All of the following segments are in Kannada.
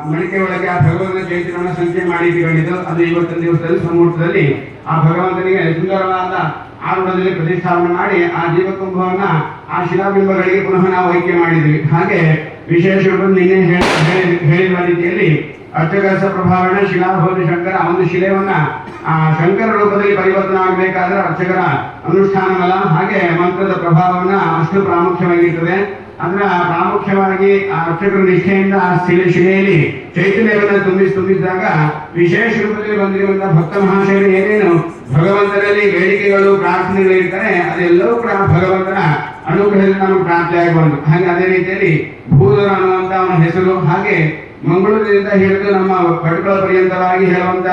ಮಡಿಕೆ ಒಳಗೆ ಆ ಭಗವಂತನ ಚೈತನ್ಯವನ್ನು ಸಂಚಯ ಮಾಡಿಟ್ಟುಕೊಂಡಿದ್ದು ಅದು ಇವತ್ತಿನ ದಿವಸದಲ್ಲಿ ಮುಹೂರ್ತದಲ್ಲಿ ಆ ಭಗವಂತನಿಗೆ ಸುಂದರವಾದ ಆರುಣದಲ್ಲಿ ಪ್ರತಿಷ್ಠಾಪನೆ ಮಾಡಿ ಆ ಜೀವಕುಂಭವನ್ನ ಆ ಶಿಲಾಬಿಂಬಗಳಿಗೆ ಪುನಃ ನಾವು ಆಯ್ಕೆ ಮಾಡಿದ್ವಿ. ಹಾಗೆ ವಿಶೇಷ ನಿನ್ನೆ ಹೇಳಿರುವ ರೀತಿಯಲ್ಲಿ ಅಷ್ಟಕಲಶ ಪ್ರಭಾವನೆ ಶಿಲಾಭೋಧಿ ಶಂಕರ ಒಂದು ಶಿಲೆಯನ್ನ ಆ ಶಂಕರ ರೂಪದಲ್ಲಿ ಪರಿವರ್ತನೆ ಆಗಬೇಕಾದ್ರೆ ಅರ್ಚಕರ ಅನುಷ್ಠಾನವಲ್ಲ. ಹಾಗೆ ಮಂತ್ರದ ಪ್ರಭಾವವನ್ನ ಅಷ್ಟು ಪ್ರಾಮುಖ್ಯವಾಗಿರ್ತದೆ. ಅದರ ಪ್ರಾಮುಖ್ಯವಾಗಿ ಆ ಅರ್ಚಕರ ನಿಷ್ಠೆಯಿಂದ ಆ ಶಿಲೆಯಲ್ಲಿ ಚೈತನ್ಯವನ್ನು ತುಂಬಿಸಿದಾಗ ವಿಶೇಷ ರೂಪದಲ್ಲಿ ಬಂದಿರುವಂತಹ ಭಕ್ತ ಮಹಾಶಯರು ಏನೇನು ಭಗವಂತನಲ್ಲಿ ಬೇಡಿಕೆಗಳು ಪ್ರಾರ್ಥನೆಗಳು ಇರ್ತಾರೆ ಅದೆಲ್ಲವೂ ಕೂಡ ಭಗವಂತನ ಅನುಗ್ರಹದಿಂದ ನಮಗೆ ಪ್ರಾಪ್ತಿಯಾಗಬಹುದು. ಹಾಗೆ ಅದೇ ರೀತಿಯಲ್ಲಿ ಭೂಧರ ಅನ್ನುವಂತ ಅವನ ಹೆಸರು. ಹಾಗೆ ಮಂಗಳೂರಿನಿಂದ ಹಿಡಿದು ನಮ್ಮ ಭಟ್ಕಳ ಪರ್ಯಂತವಾಗಿ ಹೇಳುವಂತ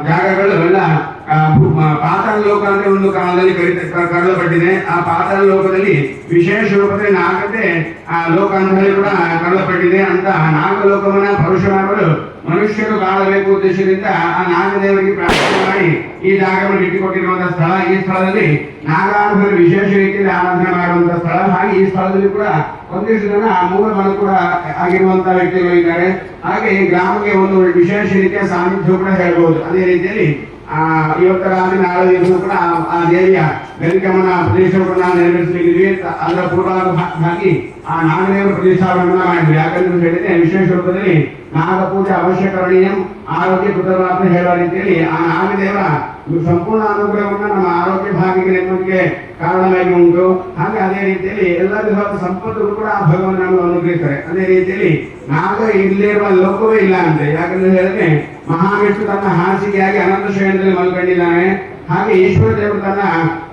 ಜಾಗಗಳು ಎಲ್ಲ ಪಾತಾಳ ಲೋಕ ಅಂದ್ರೆ ಒಂದು ಕಾಲದಲ್ಲಿ ಕರೆಯಲ್ಪಟ್ಟಿದೆ. ಆ ಪಾತಾಳ ಲೋಕದಲ್ಲಿ ವಿಶೇಷ ರೂಪದಲ್ಲಿ ನಾಗತೆ ಆ ಲೋಕ ಅಂತ ಹೇಳಿ ಕೂಡ ಕರೆಯಲ್ಪಟ್ಟಿದೆ. ಅಂತ ನಾಗಲೋಕವನ್ನ ಪರುಶುರಾಮರು ಮನುಷ್ಯರು ಕಾಣಬೇಕು ಉದ್ದೇಶದಿಂದ ಆ ನಾಗದೇವರಿಗೆ ಪ್ರಾರ್ಥನೆ ಮಾಡಿ ಈ ಜಾಗವನ್ನು ಇಟ್ಟುಕೊಟ್ಟಿರುವಂತಹ ಸ್ಥಳ. ಈ ಸ್ಥಳದಲ್ಲಿ ನಾಗಾನುಭವ ವಿಶೇಷ ರೀತಿಯಲ್ಲಿ ಆರಾಧನೆ ಮಾಡುವಂತಹ ಸ್ಥಳ. ಹಾಗೆ ಈ ಸ್ಥಳದಲ್ಲಿ ಕೂಡ ಒಂದಿಷ್ಟು ಜನ ಮೂಲ ಮನ ಕೂಡ ಆಗಿರುವಂತಹ ವ್ಯಕ್ತಿಗಳು ಇದ್ದಾರೆ. ಹಾಗೆ ಈ ಗ್ರಾಮಕ್ಕೆ ಒಂದು ವಿಶೇಷ ರೀತಿಯ ಸಾನ್ನಿಧ್ಯ ಕೂಡ ಹೇಳ್ಬಹುದು. ಅದೇ ರೀತಿಯಲ್ಲಿ ಇವತ್ತರ ನಾಳೆ ದಿವಸ ಕೂಡ ಆ ದೇವಿಯ ಗರಿಕಮ್ಮನ ಪ್ರದೇಶವನ್ನು ನಾವು ನೆರವೇರಿಸಲಿದ್ದೀವಿ. ಅದರ ಪೂರ್ವಭಾಗಿ ಆ ನಾಗದೇವರ ಪ್ರತಿಷ್ಠಾಪನೆಯನ್ನ ಮಾಡಿದ್ವಿ. ಯಾಕಂದ್ರೆ ಹೇಳಿದ್ರೆ ವಿಶೇಷ ರೂಪದಲ್ಲಿ ನಾಗ ಪೂಜೆ ಅವಶ್ಯಕರಣೀಯ ಆರೋಗ್ಯ ಕೃತಜ್ಞ ಹೇಳುವ ರೀತಿಯಲ್ಲಿ ಆ ನಾಗದೇವರ ಸಂಪೂರ್ಣ ಅನುಗ್ರಹವನ್ನು ನಮ್ಮ ಆರೋಗ್ಯ ಭಾಗಿಗೆ ನೆಮ್ಮದಿಗೆ ಕಾರಣವಾಗಿ ಉಂಟು. ಹಾಗೆ ಅದೇ ರೀತಿಯಲ್ಲಿ ಎಲ್ಲ ವಿಧವಾದ ಸಂಪತ್ತುಗಳು ಕೂಡ ಆ ಭಗವಂತನನ್ನು ಅನುಗ್ರಹಿಸ್ತಾರೆ. ಅದೇ ರೀತಿಯಲ್ಲಿ ನಾಗ ಇಲ್ಲೇ ಇರುವ ಲೋಕವೇ ಇಲ್ಲ ಅಂತೆ. ಯಾಕಂದ್ರೆ ಹೇಳಿದ್ರೆ ಮಹಾವಿಷ್ಣು ತನ್ನ ಹಾಸಿಗೆಯಾಗಿ ಅನಂತ ಶಯನದಲ್ಲಿ ಮಲ್ಕೊಂಡಿದ್ದಾನೆ. ಹಾಗೆ ಈಶ್ವರ ದೇವರು ತನ್ನ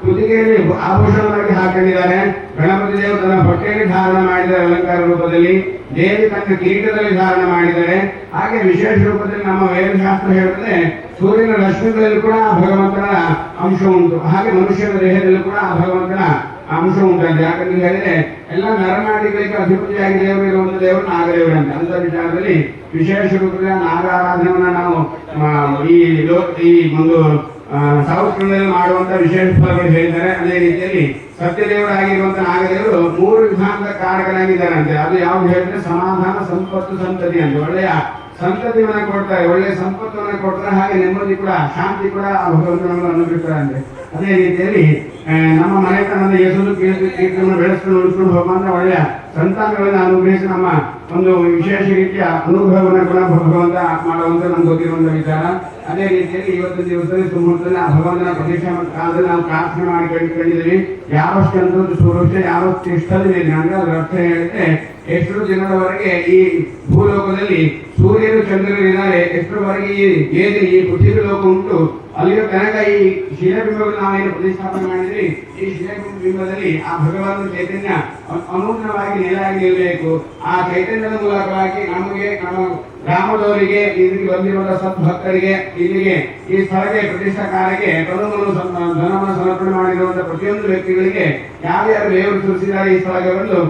ಕುತ್ತಿಗೆಯಲ್ಲಿ ಆಭೂಷಣವಾಗಿ ಹಾಕೊಂಡಿದ್ದಾರೆ. ಗಣಪತಿ ದೇವರು ತನ್ನ ಹೊಟ್ಟೆಯಲ್ಲಿ ಧಾರಣ ಮಾಡಿದ್ದಾರೆ ಅಲಂಕಾರ ರೂಪದಲ್ಲಿ. ದೇವಿ ತನ್ನ ಕಿರೀಟದಲ್ಲಿ ಧಾರಣ ಮಾಡಿದ್ದಾರೆ. ಹಾಗೆ ವಿಶೇಷ ರೂಪದಲ್ಲಿ ನಮ್ಮ ವೇದಶಾಸ್ತ್ರ ಹೇಳುತ್ತದೆ ಸೂರ್ಯನ ರಶ್ಮಿಗಳಲ್ಲಿ ಕೂಡ ಭಗವಂತನ ಅಂಶ ಉಂಟು. ಹಾಗೆ ಮನುಷ್ಯನ ದೇಹದಲ್ಲಿ ಕೂಡ ಭಗವಂತನ ಅಂಶ ಉಂಟಂತೆ. ಯಾಕಂದ್ರೆ ಹೇಳಿದ್ರೆ ಎಲ್ಲ ನರನಾಡಿಗಳಿಗೆ ಅಧಿಪತಿಯಾಗಿ ದೇವರು ಇರುವಂತ ದೇವರು ನಾಗದೇವರಂತೆ. ಅಂತ ವಿಚಾರದಲ್ಲಿ ವಿಶೇಷ ರೂಪದಲ್ಲಿ ನಾಗ ಆರಾಧನೆಯನ್ನ ನಾವು ಈ ಒಂದು ಸೌತ್ ಕನ್ನಡದಲ್ಲಿ ಮಾಡುವಂತ ವಿಶೇಷ ಫಲಗಳು ಹೇಳಿದ್ದಾರೆ. ಅದೇ ರೀತಿಯಲ್ಲಿ ಸತ್ಯದೇವರಾಗಿರುವಂತಹ ನಾಗದೇವರು 3 ವಿಧಾನದ ಕಾರಕನಾಗಿದ್ದಾರಂತೆ. ಅದು ಯಾವ್ದು ಹೇಳಿದ್ರೆ ಸಮಾಧಾನ, ಸಂಪತ್ತು, ಸಂತತಿ ಅಂತ. ಒಳ್ಳೆಯ ಸಂತತಿಯನ್ನ ಕೊಡ್ತಾರೆ, ಒಳ್ಳೆಯ ಸಂಪತ್ತನ್ನ ಕೊಡ್ತಾರೆ. ಹಾಗೆ ನೆಮ್ಮದಿ ಕೂಡ, ಶಾಂತಿ ಕೂಡ ಭಗವಂತನನ್ನು ಅನುಗ್ರಹಿಸ್ತಾರೆ. ಅದೇ ರೀತಿಯಲ್ಲಿ ನಮ್ಮ ಮನೆತನದ ಯಶಸ್ಸು ಕೀರ್ತಿಯನ್ನು ಬೆಳೆಸ್ಕೊಂಡು ಉಳಿಸ್ಕೊಂಡು ಹೋಗುವಂತ ಒಳ್ಳೆಯ ಸಂತಾನಗಳನ್ನು ಅನುಗ್ರಹಿಸಿ ನಮ್ಮ ಒಂದು ವಿಶೇಷ ರೀತಿಯ ಅನುಗ್ರಹವನ್ನು ಕೂಡ ಭಗವಂತ ಮಾಡುವಂತ ನಮ್ಗೆ ಗೊತ್ತಿರುವಂತ ವಿಚಾರ. ಅದೇ ರೀತಿಯಲ್ಲಿ ಇವತ್ತಿನ ದಿವಸದಲ್ಲಿ ಸುಮೂರ್ತದಲ್ಲಿ ಆ ಭಗವಂತನ ಪ್ರತೀಕ್ಷೆ ಕಾಲದಲ್ಲಿ ನಾವು ಪ್ರಾರ್ಥನೆ ಮಾಡಿ ಕಂಡಿದ್ದೀವಿ. ಯಾವಷ್ಟು ಅಂತ ಸುರಕ್ಷೆ ಯಾವಷ್ಟು ಇಷ್ಟದಲ್ಲಿ ಅಂದ್ರೆ ಅದರ ಅರ್ಥ ಹೇಳಿದ್ರೆ ಎಷ್ಟು ದಿನದವರೆಗೆ ಈ ಭೂಲೋಕದಲ್ಲಿ ಸೂರ್ಯನು ಚಂದ್ರರು ಇದ್ದಾರೆ, ಎಷ್ಟರವರೆಗೆ ಈ ಪೃಥ್ವಿ ಲೋಕ ಉಂಟು ಅಲ್ಲಿಯ ತನಕ ಈ ಶಿಲಾಬಿಂಬಗಳು ನಾವೇನು ಪ್ರತಿಷ್ಠಾಪನೆ ಮಾಡಿದ್ರಿ ಈ ಶಿಲಾಬಿಂಬದಲ್ಲಿ ಆ ಭಗವಂತನ ಚೈತನ್ಯ ಅನೂನ್ಯವಾಗಿ ನೆಲೆಯಾಗಿ ನಿಲ್ಲಬೇಕು. ಆ ಚೈತನ್ಯದ ಮೂಲಕವಾಗಿ ನಮಗೆ ನಮ್ಮ ಗ್ರಾಮದವರಿಗೆ ಇಲ್ಲಿಗೆ ಬಂದಿರುವಂತಹ ಸದ್ಭಕ್ತರಿಗೆ ಇಲ್ಲಿಗೆ ಈ ಸ್ಥಳಕ್ಕೆ ಪ್ರತಿಷ್ಠಾ ಕಾರ್ಯಕ್ಕೆ ಧನವನ್ನು ಸಮರ್ಪಣೆ ಮಾಡಿರುವಂತಹ ಪ್ರತಿಯೊಂದು ವ್ಯಕ್ತಿಗಳಿಗೆ ಯಾರ್ಯಾರು ದೇವರು ಸುರಿಸಿದ್ದಾರೆ ಈ ಸ್ಥಳಕ್ಕೆ ಬಂದು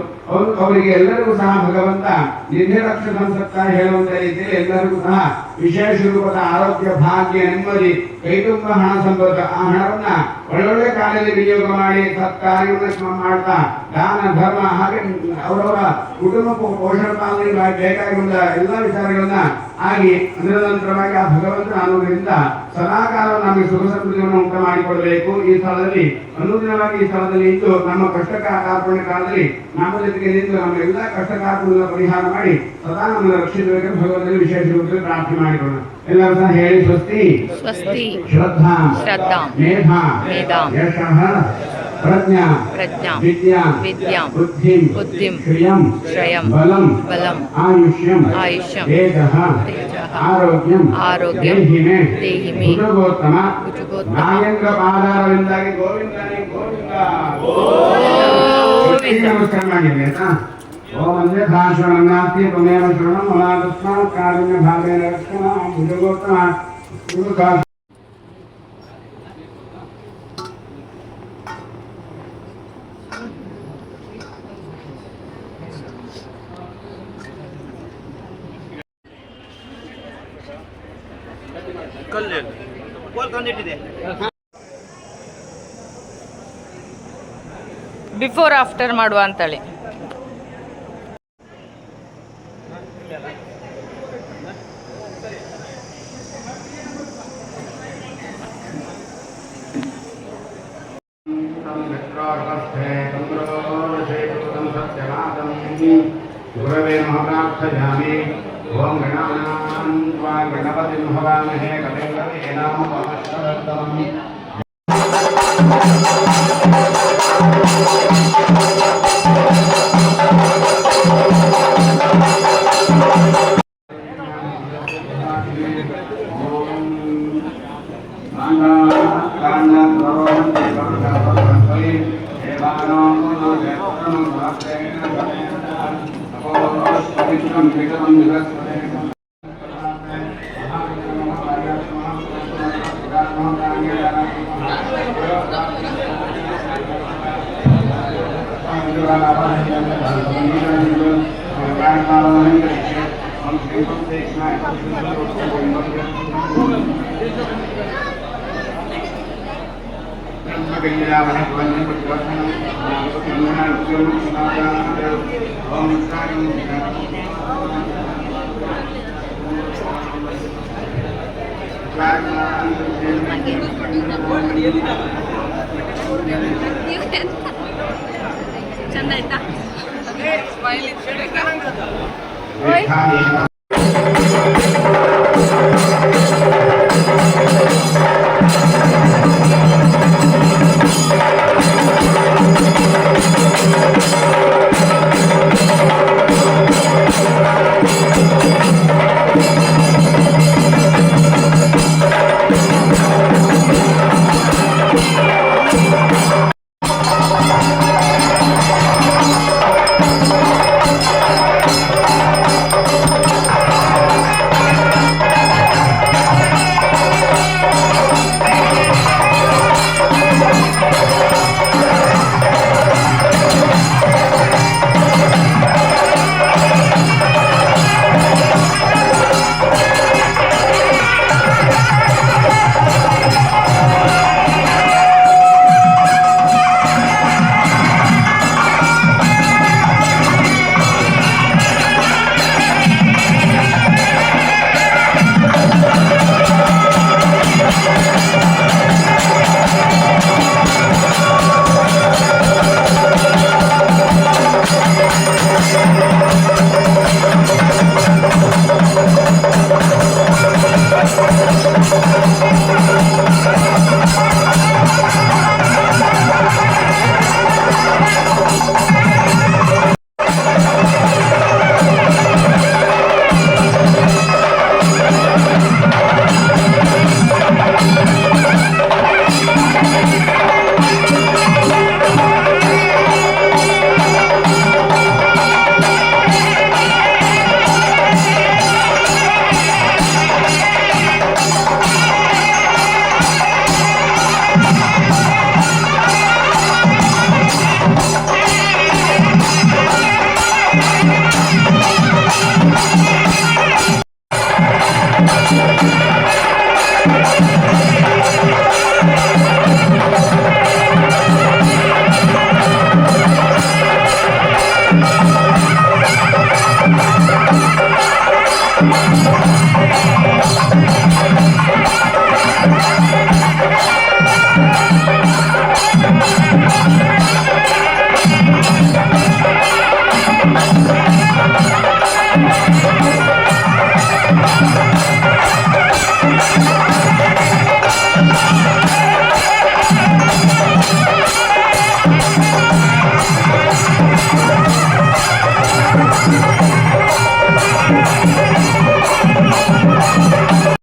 ಅವರಿಗೆ ಎಲ್ಲರಿಗೂ ಸಹ ಭಗವಂತ ನಿರ್ನಿರಕ್ಷ ಸಂಸತ್ತ ಹೇಳುವಂತ ರೀತಿಯಲ್ಲಿ ಎಲ್ಲರಿಗೂ ಸಹ ವಿಶೇಷ ರೂಪದ ಆರೋಗ್ಯ, ಭಾಗ್ಯ, ನೆಮ್ಮದಿ, ಕೈತುಂಬ ಹಣ ಸಂಪತ್ತು, ಆ ಹಣವನ್ನ ಒಳ್ಳೊಳ್ಳೆ ಕಾರ್ಯದಲ್ಲಿ ವಿನಿಯೋಗ ಮಾಡಿ ಸತ್ಕಾರ್ಯವನ್ನು ಮಾಡ್ತಾ ದಾನ ಧರ್ಮ ಹಾಗೆ ಅವರವರ ಕುಟುಂಬ ಪೋಷಣ ಪಾಲನೆಗೆ ಬೇಕಾಗಿರುವಂತಹ ಎಲ್ಲ ವಿಚಾರಗಳನ್ನ ಆಗಿ ಅದರ ನಂತರವಾಗಿ ಆ ಭಗವಂತನ ಅನುಗ್ರಹದಿಂದ ಸದಾಕಾಲ ನಮಗೆ ಸುಖ ಸಮೃದ್ಧಿಯನ್ನು ಉಂಟು ಮಾಡಿಕೊಡಬೇಕು. ಈ ಸ್ಥಳದಲ್ಲಿ ಅನುದಿನವಾಗಿ ಈ ಸ್ಥಳದಲ್ಲಿ ಇದ್ದು ನಮ್ಮ ಕಷ್ಟ ಕಾರ್ಪಣ್ಯ ಕಾಲದಲ್ಲಿ ನಮ್ಮ ಜೊತೆಗೆ ನಿಂತು ನಮ್ಮ ಎಲ್ಲ ಕಷ್ಟ ಕಾರ್ಪಣ್ಯಗಳನ್ನು ಪರಿಹಾರ ಮಾಡಿ ಸದಾ ನಮ್ಮನ್ನು ರಕ್ಷಿಸಬೇಕೆಂದು ಭಗವಂತನಲ್ಲಿ ವಿಶೇಷ ರೂಪದಲ್ಲಿ ಪ್ರಾರ್ಥನೆ ಮಾಡಿಕೊಳ್ಳೋಣ. ಎಲ್ಲರೂ ಸಹ ಹೇಳಿ ಸ್ವಸ್ತಿ ಸ್ವಸ್ತಿ ಶ್ರದ್ಧಾ ಮೇಧಾ ಯಶಃ ಪ್ರಜ್ಞಾ ವಿದ್ಯಾ ಬುದ್ಧಿಂ ಶ್ರಿಯಂ ಬಲಂ ಆಯುಷ್ಯಂ ತೇಜಃ ಆರೋಗ್ಯಂ ದೇಹಿ ಮೇ ಭುಜಗೋತ್ತಮ ನಾಗೇಂದ್ರ ಪಾದಾರವಿಂದಾಗಿ ಗೋವಿಂದನೇ ಗೋವಿಂದ. ನಮಸ್ಕಾರ ಮಾಡಿದ್ರಿ ಆಯ್ತಾ. ಓಂ ಅಂದೇ ಭಾಷಣನಾಥಿ ತ್ವಮೇವ ಶರಣಂ ಮಮಾದಸ್ಮಾತ್ ಕಾರುಣ್ಯ ಭಾವೇನ ರಕ್ಷಣ ಭುಜಗೋತ್ತಮ. ಬಿಫೋರ್ ಆಫ್ಟರ್ ಮಾಡುವ ಅಂತೇಳಿ. गुरवे नमः प्रार्थयामि। ओम गणानां त्वा गणपतिं हवामहे कविं कवीनां उपमश्रवस्तमम्। ಚಂದ ಆಯ್ತಾ? ಸ್ಮೈಲ್